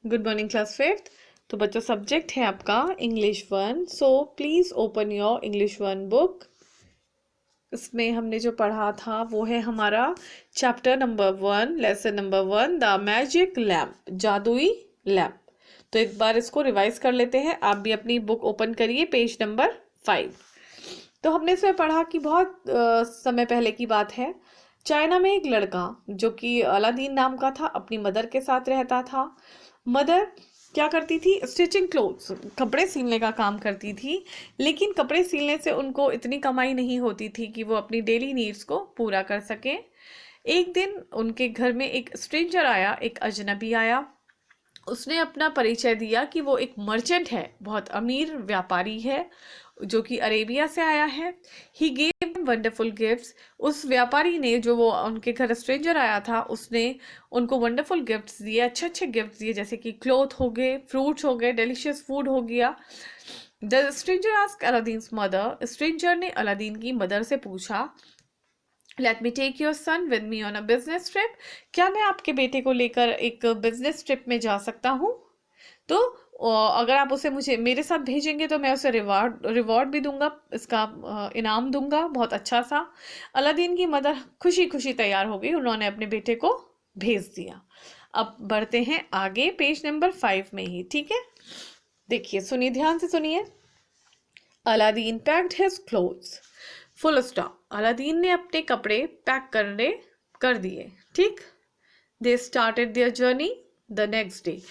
Good morning class fifth. तो बच्चों subject है आपका English one. So please open your English one book. इसमें हमने जो पढ़ा था वो है हमारा chapter number one, lesson number one, the magic lamp, जादुई लैम्प। तो एक बार इसको रिवाइज कर लेते हैं। आप भी अपनी बुक ओपन करिए, पेज नंबर 5। तो हमने इसमें पढ़ा कि बहुत समय पहले की बात है। चाइना में एक लड़का जो कि अलादीन नाम का था, अपनी मदर के साथ रहता था। मदर क्या करती थी? स्टिचिंग क्लोथ्स, कपड़े सिलने का काम करती थी। लेकिन कपड़े सिलने से उनको इतनी कमाई नहीं होती थी कि वो अपनी डेली नीड्स को पूरा कर सकें। एक दिन उनके घर में एक स्ट्रेंजर आया, एक अजनबी आया। उसने अपना परिचय दिया कि वो एक मर्चेंट है, बहुत अमीर व्यापारी है जो कि अरेबिया से आया है। He gave wonderful gifts. उस व्यापारी ने, जो वो उनके घर स्ट्रेंजर आया था, उसने उनको वंडरफुल गिफ्ट्स दिए, अच्छे अच्छे गिफ्ट्स दिए, जैसे कि क्लोथ हो गए, फ्रूट्स हो गए, डिलीशियस फूड हो गया। The stranger asked Aladdin's mother. Stranger ने अलादीन की मदर से पूछा, let me take your son with me on a business trip. क्या मैं आपके बेटे को लेकर एक बिजनेस ट्रिप में जा सकता हूँ? तो अगर आप उसे मुझे मेरे साथ भेजेंगे तो मैं उसे रिवॉर्ड भी दूंगा, इसका इनाम दूंगा बहुत अच्छा सा। अलादीन की मदर खुशी खुशी तैयार हो गई, उन्होंने अपने बेटे को भेज दिया। अब बढ़ते हैं आगे, पेज नंबर 5 में ही। ठीक है, देखिए, सुनिए, ध्यान से सुनिए। Aladdin packed his clothes, full stop. Aladdin ने अपने कपड़े पैक कर दिए। ठीक। They started their journey the next day.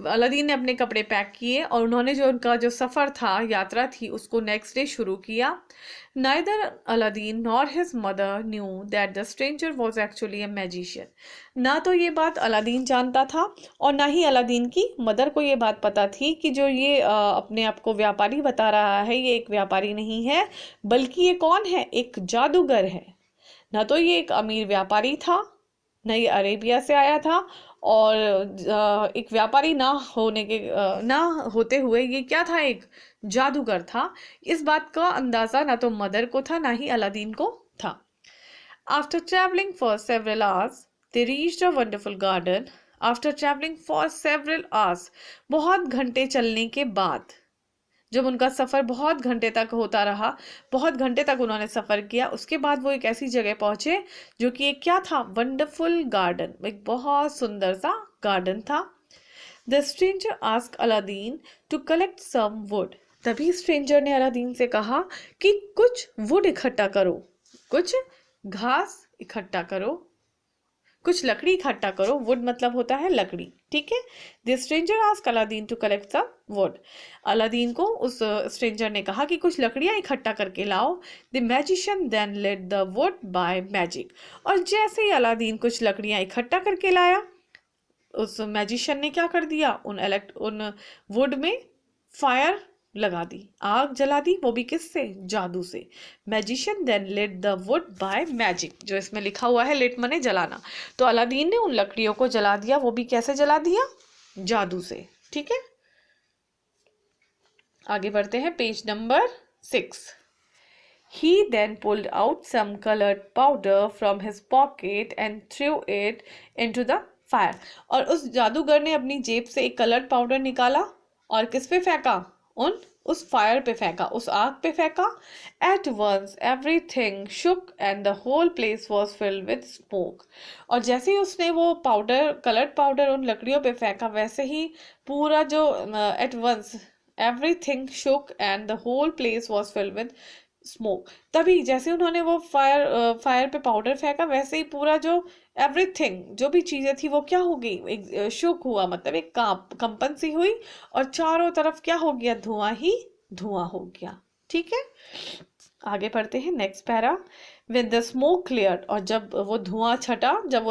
Aladdin ने अपने कपड़े पैक किए और उन्होंने जो उनका जो सफ़र था, यात्रा थी, उसको नेक्स्ट डे शुरू किया। Neither Aladdin nor his mother knew that the stranger was actually a magician. ना तो ये बात अलादीन जानता था और ना ही अलादीन की मदर को ये बात पता थी कि जो ये अपने आप को व्यापारी बता रहा है, ये एक व्यापारी नहीं है, बल्कि ये कौन है? एक जादूगर है। ना तो ये एक अमीर व्यापारी था, न ये अरेबिया से आया था, और एक व्यापारी ना होते हुए ये क्या था? एक जादूगर था। इस बात का अंदाजा ना तो मदर को था, ना ही अलादीन को था। After travelling for several hours they reached a wonderful garden. After travelling for several hours, बहुत घंटे चलने के बाद, जब उनका सफ़र बहुत घंटे तक होता रहा, बहुत घंटे तक उन्होंने सफ़र किया, उसके बाद वो एक ऐसी जगह पहुंचे जो कि एक क्या था? वंडरफुल गार्डन, एक बहुत सुंदर सा गार्डन था। The stranger ask Aladdin to collect some wood. तभी स्ट्रेंजर ने अलादीन से कहा कि कुछ वुड इकट्ठा करो, कुछ घास इकट्ठा करो, कुछ लकड़ी इकट्ठा करो। वुड मतलब होता है लकड़ी। ठीक है। The stranger asked Aladdin to collect some wood. Aladdin को उस स्ट्रेंजर ने कहा कि कुछ लकड़ियां इकट्ठा करके लाओ। The magician then let the wood by magic. और जैसे ही अलादीन कुछ लकड़ियां इकट्ठा करके लाया, उस मैजिशियन ने क्या कर दिया? उन वुड में फायर लगा दी, आग जला दी, वो भी किससे? जादू से। Magician then let the wood by magic, जो इसमें लिखा हुआ है, लेट मने जलाना। तो अलादीन ने उन लकड़ियों को जला दिया, वो भी कैसे जला दिया? जादू से। ठीक है, आगे बढ़ते हैं, page number 6। He then pulled out some colored powder from his pocket and threw it into the fire. और उस जादूगर ने अपनी जेब से एक कलर्ड पाउडर निकाला और किस पे फेंका? उस फायर पे फेंका, उस आग पे फेंका। At once everything shook and the whole place was filled with smoke. और जैसे ही उसने वो पाउडर, कलर्ड पाउडर उन लकड़ियों पे फेंका, वैसे ही पूरा जो at once everything shook and the whole place was filled with smoke. तभी जैसे उन्होंने वो फायर पे पाउडर फेंका, वैसे ही पूरा जो एवरीथिंग, जो भी चीजें थी, वो क्या हो गई? एक शोक हुआ, मतलब एक कंपन सी हुई, और चारों तरफ क्या हो गया? धुआं ही धुआं हो गया। ठीक है, आगे पढ़ते हैं, next para. When the smoke cleared, और जब वो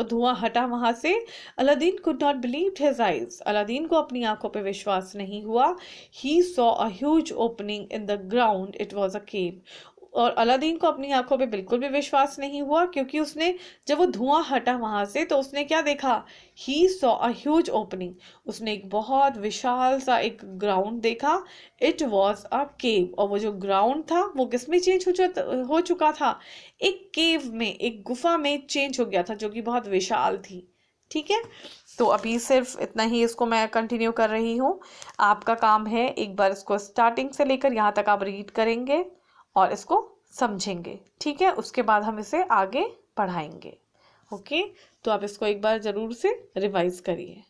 धुआं हटा वहां से, Aladdin could not believe his eyes. Aladdin को अपनी आंखों पे विश्वास नहीं हुआ। He saw a huge opening in the ground. It was a cave. और अलादीन को अपनी आंखों पे बिल्कुल भी विश्वास नहीं हुआ, क्योंकि उसने, जब वो धुआं हटा वहां से, तो उसने क्या देखा? He saw a huge opening. उसने एक बहुत विशाल सा एक ग्राउंड देखा। It was a cave. और वो जो ग्राउंड था, वो किस में चेंज हो चुका था? एक केव में, एक गुफा में चेंज हो गया था, जो कि बहुत विशाल थी। ठीक है, तो अभी सिर्फ इतना ही इसको मैं कंटिन्यू कर रही हूँ। आपका काम है एक बार इसको स्टार्टिंग से लेकर यहाँ तक आप रीड करेंगे और इसको समझेंगे, ठीक है, उसके बाद हम इसे आगे पढ़ाएंगे। ओके, तो आप इसको एक बार ज़रूर से रिवाइज करिए।